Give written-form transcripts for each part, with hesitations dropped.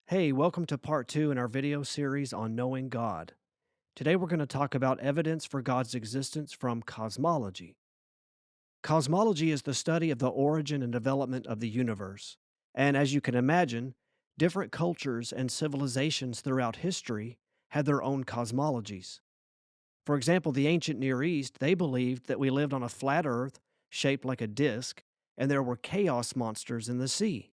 Hey, welcome to part 2 in our video series on knowing God. Today we're going to talk about evidence for God's existence from cosmology. Cosmology is the study of the origin and development of the universe. And as you can imagine, different cultures and civilizations throughout history had their own cosmologies. For example, the ancient Near East, they believed that we lived on a flat earth shaped like a disk, and there were chaos monsters in the sea.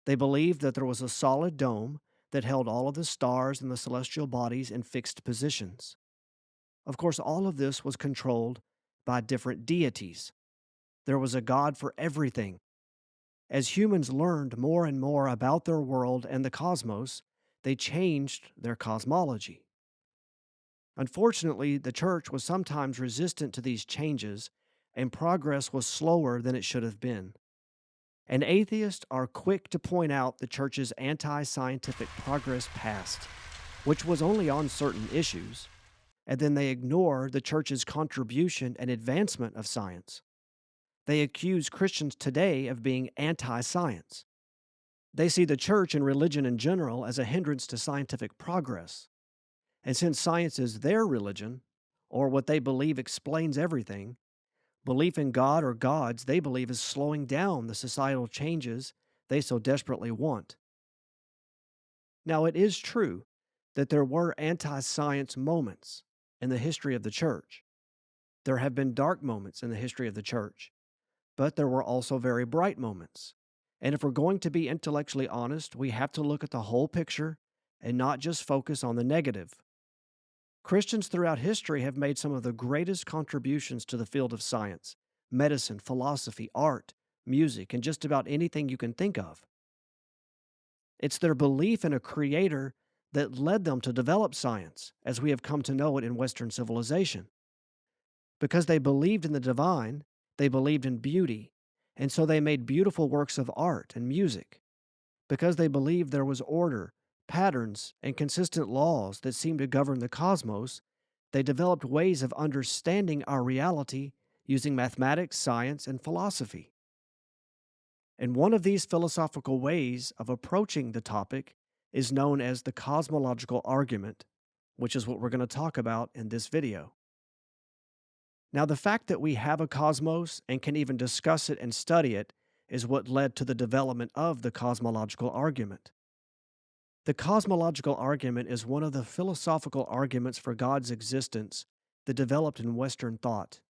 They believed that there was a solid dome that held all of the stars and the celestial bodies in fixed positions. Of course, all of this was controlled by different deities. There was a God for everything. As humans learned more and more about their world and the cosmos, they changed their cosmology. Unfortunately, the church was sometimes resistant to these changes, and progress was slower than it should have been. And atheists are quick to point out the church's anti scientific progress past, which was only on certain issues, and then they ignore the church's contribution and advancement of science. They accuse Christians today of being anti science. They see the church and religion in general as a hindrance to scientific progress. And since science is their religion, or what they believe explains everything, belief in God or gods they believe is slowing down the societal changes they so desperately want. Now, it is true that there were anti science moments in the history of the church. There have been dark moments in the history of the church, but there were also very bright moments. And if we're going to be intellectually honest, we have to look at the whole picture and not just focus on the negative. Christians throughout history have made some of the greatest contributions to the field of science, medicine, philosophy, art, music, and just about anything you can think of. It's their belief in a creator that led them to develop science as we have come to know it in Western civilization. Because they believed in the divine, they believed in beauty, and so they made beautiful works of art and music. Because they believed there was order, patterns, and consistent laws that seemed to govern the cosmos, they developed ways of understanding our reality using mathematics, science, and philosophy. And one of these philosophical ways of approaching the topic is known as the cosmological argument, which is what we're going to talk about in this video. Now, the fact that we have a cosmos and can even discuss it and study it is what led to the development of the cosmological argument. The cosmological argument is one of the philosophical arguments for God's existence that developed in Western thought.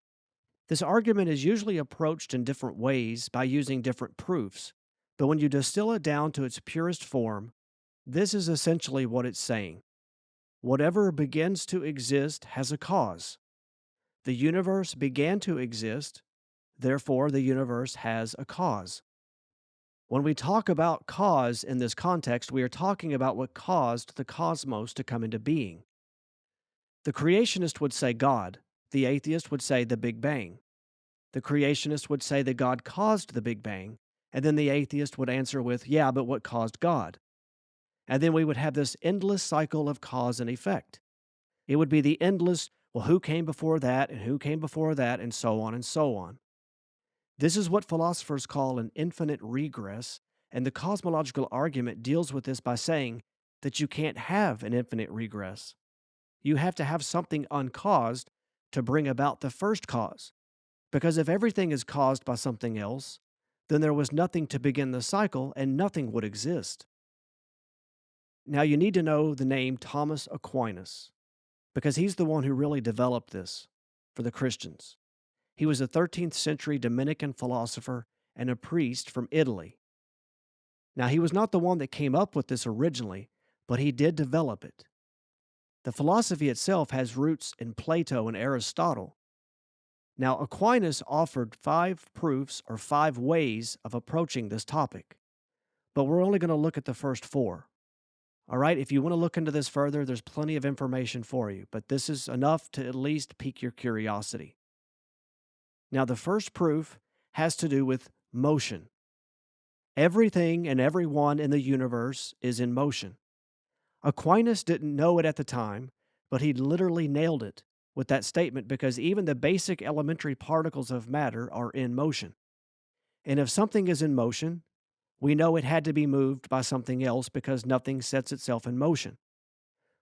This argument is usually approached in different ways by using different proofs, but when you distill it down to its purest form, this is essentially what it's saying. Whatever begins to exist has a cause. The universe began to exist, therefore the universe has a cause. When we talk about cause in this context, we are talking about what caused the cosmos to come into being. The creationist would say God. The atheist would say the Big Bang. The creationist would say that God caused the Big Bang, and then the atheist would answer with, yeah, but what caused God? And then we would have this endless cycle of cause and effect. It would be the endless, well, who came before that, and who came before that, and so on and so on. This is what philosophers call an infinite regress, and the cosmological argument deals with this by saying that you can't have an infinite regress. You have to have something uncaused to bring about the first cause. Because if everything is caused by something else, then there was nothing to begin the cycle and nothing would exist. Now you need to know the name Thomas Aquinas, because he's the one who really developed this for the Christians. He was a 13th century Dominican philosopher and a priest from Italy. Now he was not the one that came up with this originally, but he did develop it. The philosophy itself has roots in Plato and Aristotle. Now, Aquinas offered 5 proofs or 5 ways of approaching this topic, but we're only going to look at the first 4. All right, if you want to look into this further, there's plenty of information for you, but this is enough to at least pique your curiosity. Now, the first proof has to do with motion. Everything and everyone in the universe is in motion. Aquinas didn't know it at the time, but he literally nailed it with that statement because even the basic elementary particles of matter are in motion. And if something is in motion, We know it had to be moved by something else because nothing sets itself in motion.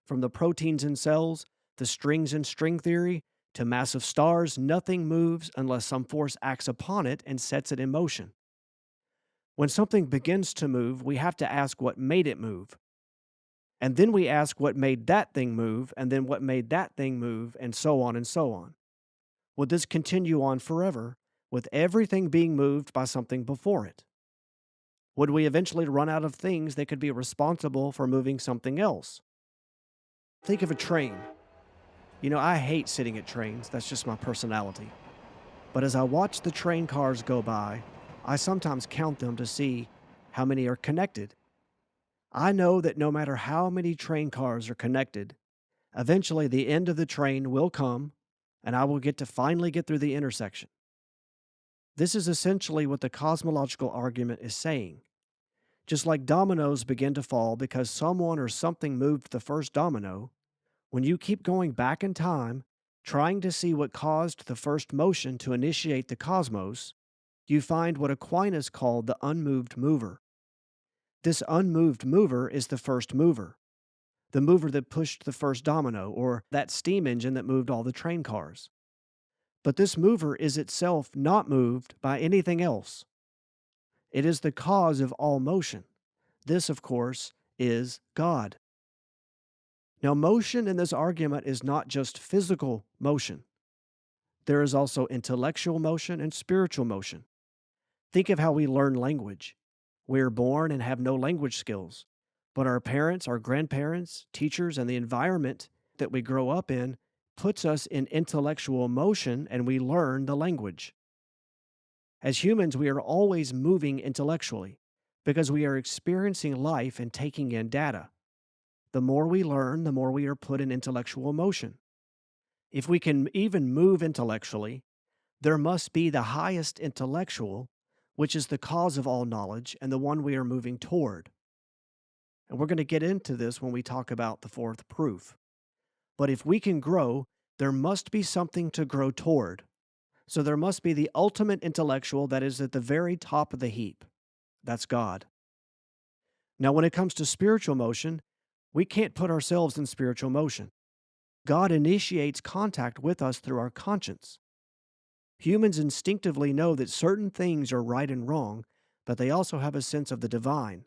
From the proteins in cells, the strings in string theory, to massive stars, nothing moves unless some force acts upon it and sets it in motion. When something begins to move, we have to ask what made it move. And then we ask what made that thing move, and then what made that thing move, and so on and so on. Would this continue on forever, with everything being moved by something before it? Would we eventually run out of things that could be responsible for moving something else? Think of a train. I hate sitting at trains, that's just my personality. But as I watch the train cars go by, I sometimes count them to see how many are connected. I know that no matter how many train cars are connected, eventually the end of the train will come and I will get to finally get through the intersection. This is essentially what the cosmological argument is saying. Just like dominoes begin to fall because someone or something moved the first domino, when you keep going back in time, trying to see what caused the first motion to initiate the cosmos, you find what Aquinas called the unmoved mover. This unmoved mover is the first mover, the mover that pushed the first domino, or that steam engine that moved all the train cars. But this mover is itself not moved by anything else. It is the cause of all motion. This, of course, is God. Now, motion in this argument is not just physical motion. There is also intellectual motion and spiritual motion. Think of how we learn language. We are born and have no language skills, but our parents, our grandparents, teachers, and the environment that we grow up in puts us in intellectual motion and we learn the language. As humans, we are always moving intellectually because we are experiencing life and taking in data. The more we learn, the more we are put in intellectual motion. If we can even move intellectually, there must be the highest intellectual, which is the cause of all knowledge and the one we are moving toward. And we're going to get into this when we talk about the fourth proof. But if we can grow, there must be something to grow toward. So there must be the ultimate intellectual that is at the very top of the heap. That's God. Now, when it comes to spiritual motion, we can't put ourselves in spiritual motion. God initiates contact with us through our conscience. Humans instinctively know that certain things are right and wrong, but they also have a sense of the divine.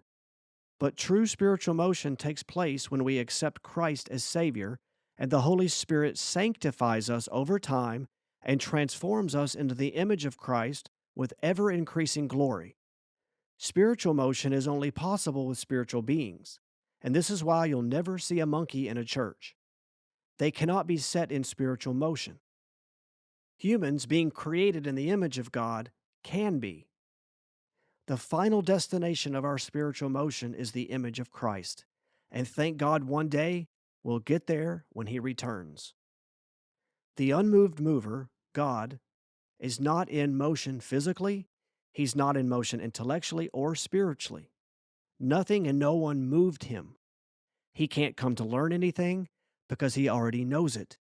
But true spiritual motion takes place when we accept Christ as Savior, and the Holy Spirit sanctifies us over time and transforms us into the image of Christ with ever-increasing glory. Spiritual motion is only possible with spiritual beings, and this is why you'll never see a monkey in a church. They cannot be set in spiritual motion. Humans, being created in the image of God, can be. The final destination of our spiritual motion is the image of Christ, and thank God one day we'll get there when He returns. The unmoved mover, God, is not in motion physically, He's not in motion intellectually or spiritually. Nothing and no one moved Him. He can't come to learn anything because He already knows it.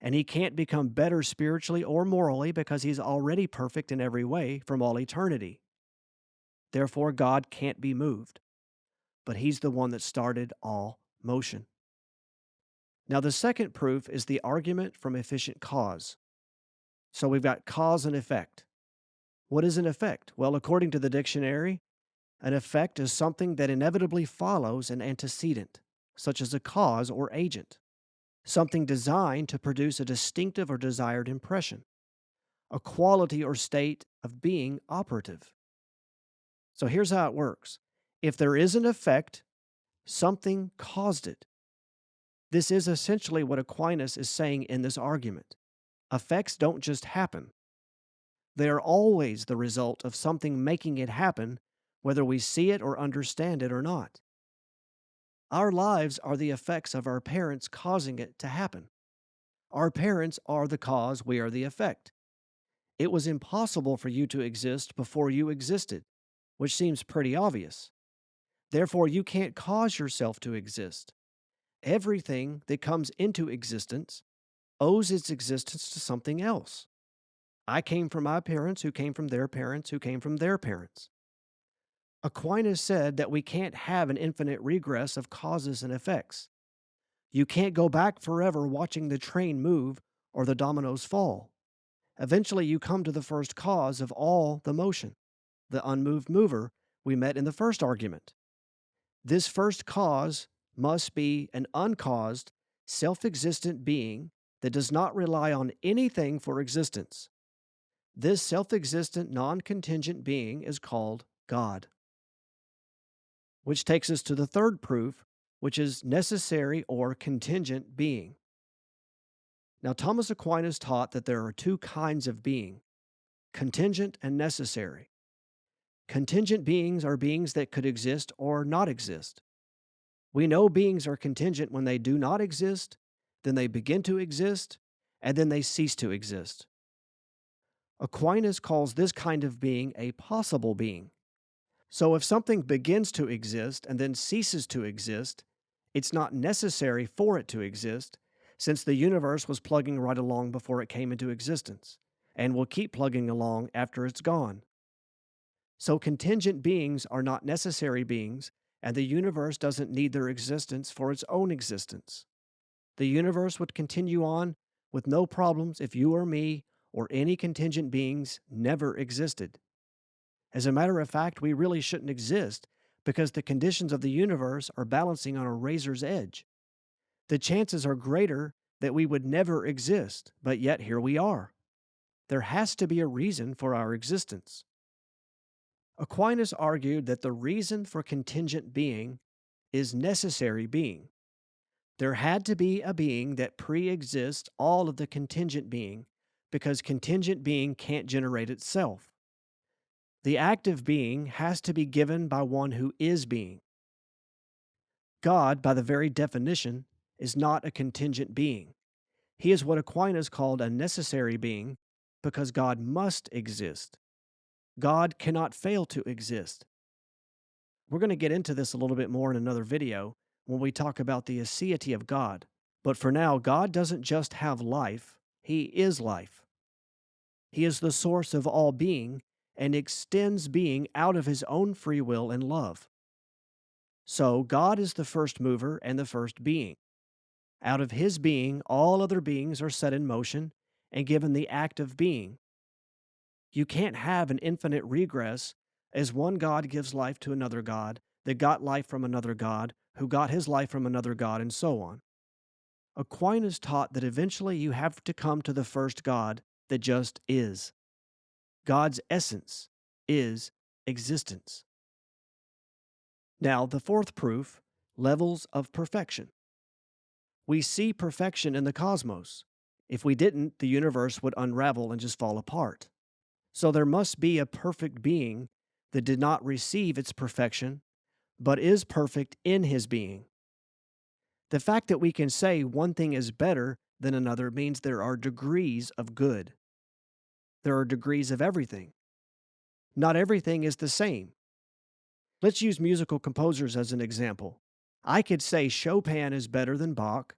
And He can't become better spiritually or morally because He's already perfect in every way from all eternity. Therefore, God can't be moved. But He's the one that started all motion. Now, the second proof is the argument from efficient cause. So we've got cause and effect. What is an effect? Well, according to the dictionary, an effect is something that inevitably follows an antecedent, such as a cause or agent. Something designed to produce a distinctive or desired impression, a quality or state of being operative. So here's how it works. If there is an effect, something caused it. This is essentially what Aquinas is saying in this argument. Effects don't just happen. They are always the result of something making it happen, whether we see it or understand it or not. Our lives are the effects of our parents causing it to happen. Our parents are the cause, we are the effect. It was impossible for you to exist before you existed, which seems pretty obvious. Therefore, you can't cause yourself to exist. Everything that comes into existence owes its existence to something else. I came from my parents, who came from their parents, who came from their parents. Aquinas said that we can't have an infinite regress of causes and effects. You can't go back forever watching the train move or the dominoes fall. Eventually, you come to the first cause of all the motion, the unmoved mover we met in the first argument. This first cause must be an uncaused, self existent being that does not rely on anything for existence. This self existent, non contingent being is called God. Which takes us to the third proof, which is necessary or contingent being. Now, Thomas Aquinas taught that there are two kinds of being, contingent and necessary. Contingent beings are beings that could exist or not exist. We know beings are contingent when they do not exist, then they begin to exist, and then they cease to exist. Aquinas calls this kind of being a possible being. So if something begins to exist and then ceases to exist, it's not necessary for it to exist, since the universe was plugging right along before it came into existence, and will keep plugging along after it's gone. So contingent beings are not necessary beings, and the universe doesn't need their existence for its own existence. The universe would continue on with no problems if you or me or any contingent beings never existed. As a matter of fact, we really shouldn't exist because the conditions of the universe are balancing on a razor's edge. The chances are greater that we would never exist, but yet here we are. There has to be a reason for our existence. Aquinas argued that the reason for contingent being is necessary being. There had to be a being that pre-exists all of the contingent being because contingent being can't generate itself. The active being has to be given by one who is being. God, by the very definition, is not a contingent being. He is what Aquinas called a necessary being because God must exist. God cannot fail to exist. We're going to get into this a little bit more in another video when we talk about the aseity of God. But for now, God doesn't just have life, He is life. He is the source of all being and extends being out of His own free will and love. So, God is the first mover and the first being. Out of His being, all other beings are set in motion and given the act of being. You can't have an infinite regress as one God gives life to another God that got life from another God who got his life from another God, and so on. Aquinas taught that eventually you have to come to the first God that just is. God's essence is existence. Now, the fourth proof, levels of perfection. We see perfection in the cosmos. If we didn't, the universe would unravel and just fall apart. So there must be a perfect being that did not receive its perfection, but is perfect in his being. The fact that we can say one thing is better than another means there are degrees of good. There are degrees of everything. Not everything is the same. Let's use musical composers as an example. I could say Chopin is better than Bach,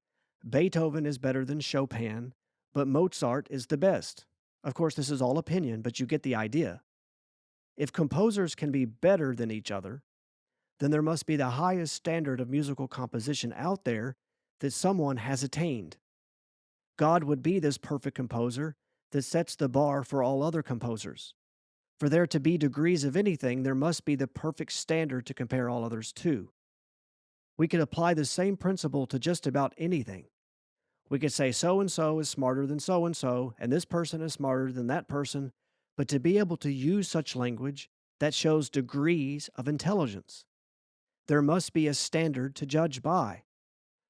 Beethoven is better than Chopin, but Mozart is the best. Of course, this is all opinion, but you get the idea. If composers can be better than each other, then there must be the highest standard of musical composition out there that someone has attained. God would be this perfect composer that sets the bar for all other composers. For there to be degrees of anything, there must be the perfect standard to compare all others to. We could apply the same principle to just about anything. We could say so-and-so is smarter than so-and-so, and this person is smarter than that person, but to be able to use such language, that shows degrees of intelligence. There must be a standard to judge by.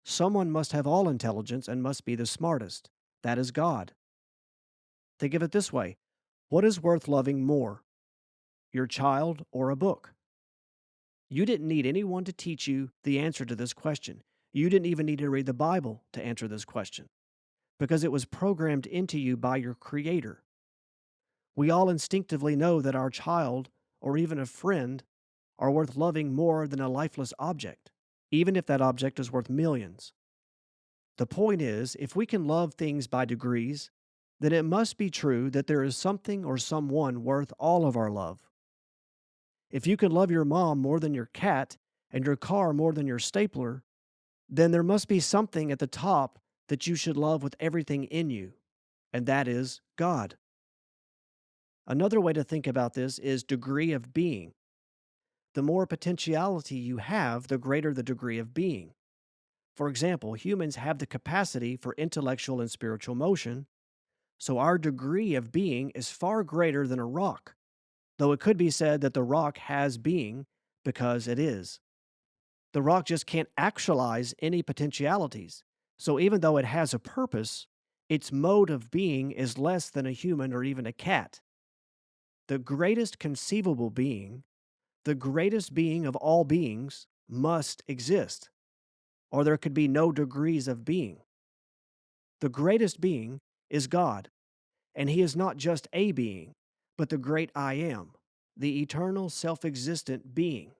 Someone must have all intelligence and must be the smartest. That is God. Think of it this way. What is worth loving more, your child or a book? You didn't need anyone to teach you the answer to this question. You didn't even need to read the Bible to answer this question, because it was programmed into you by your Creator. We all instinctively know that our child, or even a friend, are worth loving more than a lifeless object, even if that object is worth millions. The point is, if we can love things by degrees, then it must be true that there is something or someone worth all of our love. If you can love your mom more than your cat and your car more than your stapler, then there must be something at the top that you should love with everything in you, and that is God. Another way to think about this is degree of being. The more potentiality you have, the greater the degree of being. For example, humans have the capacity for intellectual and spiritual motion, so our degree of being is far greater than a rock, though it could be said that the rock has being because it is. The rock just can't actualize any potentialities, so even though it has a purpose, its mode of being is less than a human or even a cat. The greatest conceivable being, the greatest being of all beings, must exist, or there could be no degrees of being. The greatest being is God, and He is not just a being, but the great I Am, the eternal self existent being.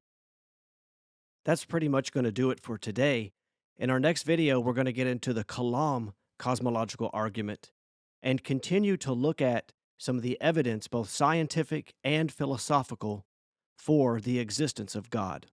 That's pretty much going to do it for today. In our next video, we're going to get into the Kalam cosmological argument and continue to look at some of the evidence, both scientific and philosophical, for the existence of God.